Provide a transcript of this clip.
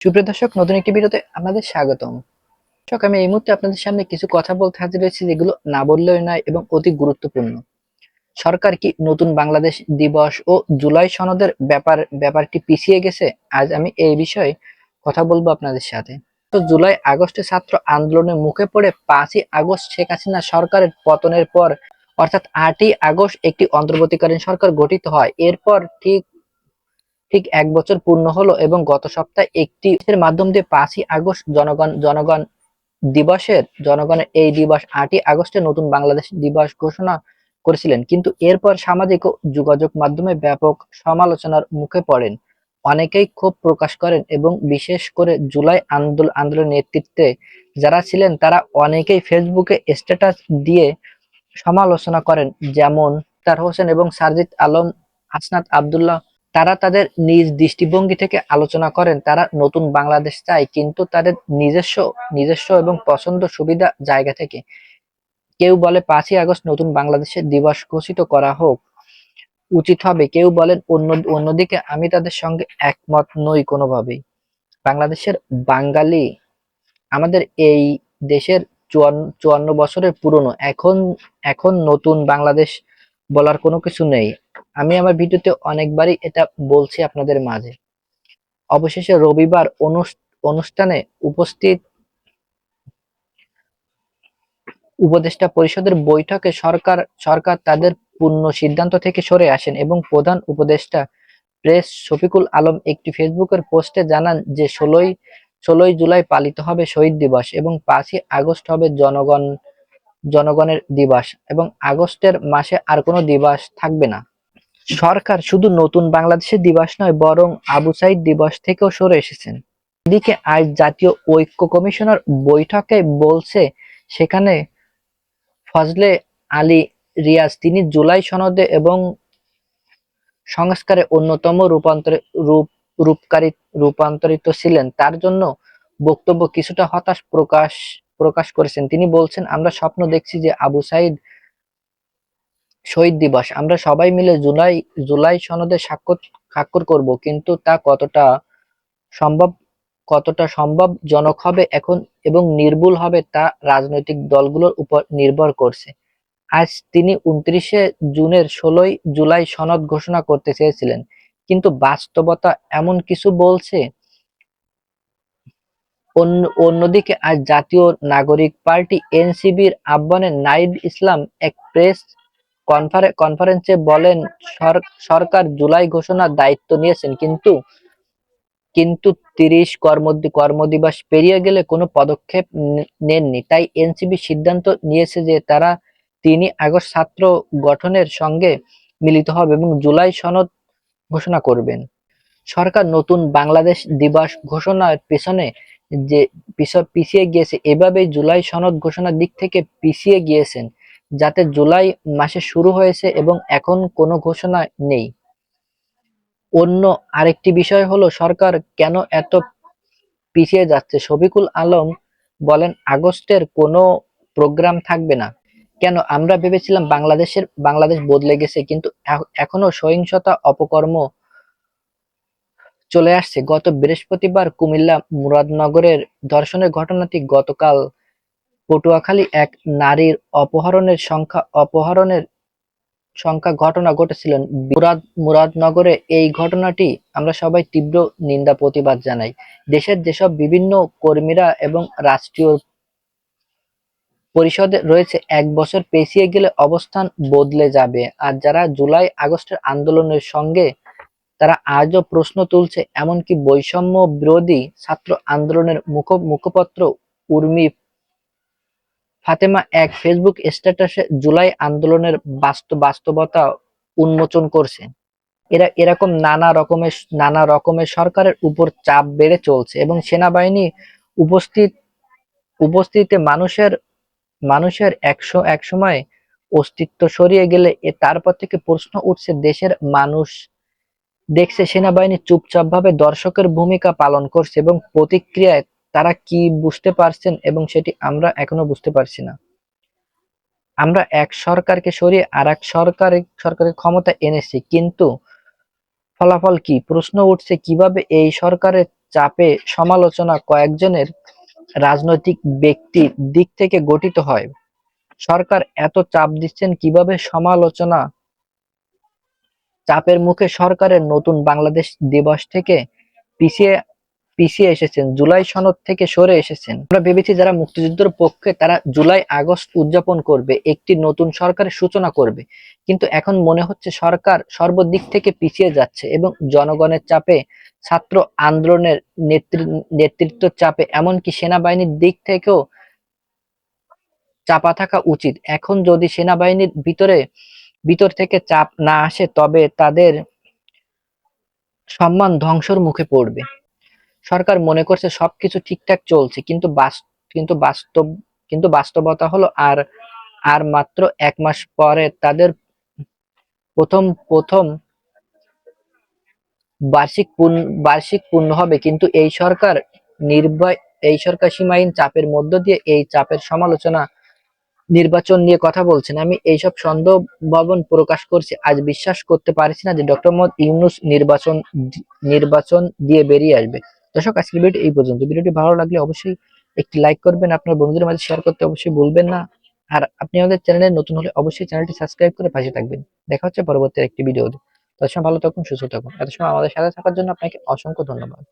সুপ্রিয় দর্শক, নতুন একটি ভিডিওতে আপনাদের স্বাগতম। দর্শক, আমি এই মুহূর্তে আপনাদের সামনে কিছু কথা বলতে হাজির হয়েছি যেগুলো না বললেও নয় এবং অতি গুরুত্বপূর্ণ। সরকার কি নতুন বাংলাদেশ দিবস ও জুলাই সনদের ব্যাপারটি পিছিয়ে গেছে? আজ আমি এই বিষয়ে কথা বলবো আপনাদের সাথে। তো জুলাই আগস্টে ছাত্র আন্দোলনের মুখে পড়ে 5ই আগস্ট শেখ হাসিনা সরকারের পতনের পর অর্থাৎ 8ই আগস্ট একটি অন্তর্বর্তীকালীন সরকার গঠিত হয়। এরপর ঠিক ঠিক 1 বছর পূর্ণ হলো এবং গত সপ্তাহে একটি এর মাধ্যম দিয়ে 5ই আগস্ট জনগণ জনগণের এই দিবস 8ই আগস্টে নতুন বাংলাদেশ দিবস ঘোষণা করেছিলেন। কিন্তু এরপর সামাজিক ও যোগাযোগ মাধ্যমে ব্যাপক সমালোচনার মুখে পড়েন। অনেকেই ক্ষোভ প্রকাশ করেন এবং বিশেষ করে জুলাই আন্দোলনের নেতৃত্বে যারা ছিলেন তারা অনেকেই ফেসবুকে স্ট্যাটাস দিয়ে সমালোচনা করেন, যেমন তার হোসেন এবং সারজিৎ আলম, হাসনাত আব্দুল্লাহ। তারা তাদের নিজ দৃষ্টিভঙ্গি থেকে আলোচনা করেন। তারা নতুন বাংলাদেশ চায়, কিন্তু তাদের নিজস্ব নিজস্ব এবং পছন্দ সুবিধা জায়গা থেকে। কেউ বলে 5ই আগস্ট নতুন বাংলাদেশের দিবস ঘোষিত করা হোক, উচিত হবে। কেউ বলেন অন্যদিকে। আমি তাদের সঙ্গে একমত নই কোনোভাবেই। বাংলাদেশের বাঙালি, আমাদের এই দেশের 54 বছরের পুরনো। এখন এখন নতুন বাংলাদেশ বলার কোনো কিছু নেই। আমি আমার ভিডিওতে অনেকবারই এটা বলছি আপনাদের মাঝে। অবশেষে রবিবার অনুষ্ঠানে উপস্থিত উপদেষ্টা পরিষদের বৈঠকে সরকার তাদের পূর্ণ সিদ্ধান্ত থেকে সরে আসেন এবং প্রধান উপদেষ্টা প্রেস শফিকুল আলম একটি ফেসবুকের পোস্টে জানান যে 16ই জুলাই পালিত হবে শহীদ দিবস এবং 5ই আগস্ট হবে জনগণের দিবস এবং আগস্টের মাসে আর কোনো দিবস থাকবে না। সরকার শুধু নতুন বাংলাদেশের দিবস নয়, বরং আবু সাইদ দিবস থেকেও সরে এসেছেন। এদিকে আজ জাতীয় ঐক্য কমিশনের বৈঠকে বলছে, সেখানে ফজলে আলী রিয়াজ, তিনি জুলাই সনদে এবং সংস্কারে অন্যতম রূপান্তরিত ছিলেন। তার জন্য বক্তব্য কিছুটা হতাশ প্রকাশ করেছেন। তিনি বলছেন, আমরা স্বপ্ন দেখছি যে আবু সাইদ শহীদ দিবস আমরা সবাই মিলে জুলাই সনদে স্বাক্ষর করব, কিন্তু তা সম্ভব কতটা সম্ভবজনক হবে এখন এবং নির্ভুল হবে তা রাজনৈতিক দলগুলোর উপর নির্ভর করছে। আজ তিনি 29শে জুনের 16ই জুলাই সনদ ঘোষণা করতে চেয়েছিলেন, কিন্তু বাস্তবতা এমন কিছু বলছে। অন্যদিকে আজ জাতীয় নাগরিক পার্টি এনসিপির আহ্বানে নাহিদ ইসলাম এক প্রেস কনফারেন্সে বলেন, সরকার জুলাই ঘোষণার দায়িত্ব নিয়েছেন, কিন্তু কিন্তু 30 কর্মদিবস পেরিয়ে গেলে কোনো পদক্ষেপ নেননি। তাই এনসিপি সিদ্ধান্ত নিয়েছে যে তারা 3ই আগস্ট ছাত্র গঠনের সঙ্গে মিলিত হবে এবং জুলাই সনদ ঘোষণা করবেন। সরকার নতুন বাংলাদেশ দিবস ঘোষণার পেছনে যে পিছিয়ে গিয়েছে, এভাবেই জুলাই সনদ ঘোষণার দিক থেকে পিছিয়ে গিয়েছেন, যাতে জুলাই মাসে শুরু হয়েছে এবং এখন কোনো ঘোষণা নেই। অন্য আরেকটি বিষয় হলো, সরকার কেন এত পিছিয়ে যাচ্ছে? শফিকুল আলম বলেন, আগস্টের কোনো প্রোগ্রাম থাকবে না কেন? আমরা ভেবেছিলাম বাংলাদেশ বদলে গেছে, কিন্তু এখনো সহিংসতা অপকর্ম চলে আসছে। গত বৃহস্পতিবার কুমিল্লা মুরাদনগরের ধর্ষণের ঘটনাটি, গতকাল পটুয়াখালী এক নারীর অপহরণের ঘটনা ঘটেছিলেন মুরাদনগরে। এই ঘটনাটি আমরা সবাই তীব্র নিন্দা প্রতিবাদ জানাই। দেশের যেসব বিভিন্ন কর্মীরা এবং রাষ্ট্রীয় পরিষদে রয়েছে, 1 বছর পেছিয়ে গেলে অবস্থান বদলে যাবে। আর যারা জুলাই আগস্টের আন্দোলনের সঙ্গে, তারা আজও প্রশ্ন তুলছে। এমনকি বৈষম্য বিরোধী ছাত্র আন্দোলনের মুখপত্র উর্মি ফাতেমা এক ফেসবুক স্ট্যাটাসে জুলাই আন্দোলনের বাস্তবতা উন্মোচন করছে। এরকম নানা রকমের সরকারের উপর চাপ বেড়ে চলছে এবং সেনাবাহিনী উপস্থিতিতে মানুষের একসময় অস্তিত্ব সরিয়ে গেলে তারপর থেকে প্রশ্ন উঠছে, দেশের মানুষ দেখছে সেনাবাহিনী চুপচাপভাবে দর্শকের ভূমিকা পালন করছে এবং প্রতিক্রিয়ায় তারা কি বুঝতে পারছেন এবং সেটি আমরা এখনো বুঝতে পারছি না। আমরা এক সরকারকে সরিয়ে আরেক সরকারের ক্ষমতা এনেছি, কিন্তু ফলাফল কি? প্রশ্ন উঠছে, কিভাবে এই সরকারের চাপে সমালোচনা কয়েকজনের রাজনৈতিক ব্যক্তির দিক থেকে গঠিত হয়। সরকার এত চাপ দিচ্ছেন কিভাবে? সমালোচনা চাপের মুখে সরকারের নতুন বাংলাদেশ দিবস থেকে পিছিয়ে পিছিয়ে এসেছেন, জুলাই সনদ থেকে সরে এসেছেন। আমরা ভেবেছি যারা মুক্তিযুদ্ধের পক্ষে তারা জুলাই আগস্ট উদযাপন করবে, একটি নতুন সরকারের সূচনা করবে, কিন্তু এখন মনে হচ্ছে সরকার সর্বদিক থেকে পিছিয়ে যাচ্ছে এবং জনগণের চাপে, ছাত্র আন্দোলনের নেতৃত্ব চাপে, এমনকি সেনাবাহিনীর দিক থেকেও চাপা থাকা উচিত। এখন যদি সেনাবাহিনীর ভিতর থেকে চাপ না আসে তবে তাদের সম্মান ধ্বংসর মুখে পড়বে। সরকার মনে করছে সবকিছু ঠিকঠাক চলছে, কিন্তু বাস্তব কিন্তু বাস্তবতা হলো আর মাত্র 1 মাস পরে তাদের প্রথম প্রথম বার্ষিক পূর্ণ হবে, কিন্তু এই সরকার সীমাহীন চাপের মধ্য দিয়ে এই চাপের সমালোচনা নির্বাচন নিয়ে কথা বলছেন। আমি এইসব সন্দেহ ভাবন প্রকাশ করছি। আজ বিশ্বাস করতে পারছি না যে ডক্টর মোহাম্মদ ইউনূস নির্বাচন দিয়ে বেরিয়ে আসবে। দর্শক, আজকের ভিডিওটি এই পর্যন্ত। ভিডিওটি ভালো লাগলে অবশ্যই একটি লাইক করবেন, আপনার বন্ধুদের মাঝে শেয়ার করতে অবশ্যই ভুলবেন না। আর আপনি আমাদের চ্যানেলে নতুন হলে অবশ্যই চ্যানেলটি সাবস্ক্রাইব করে পাশে থাকবেন। দেখা হচ্ছে পরবর্তী একটি ভিডিওতে। ততক্ষণ ভালো থাকুন, সুস্থ থাকুন। এত সময় আমাদের সাথে থাকার জন্য আপনাকে অসংখ্য ধন্যবাদ।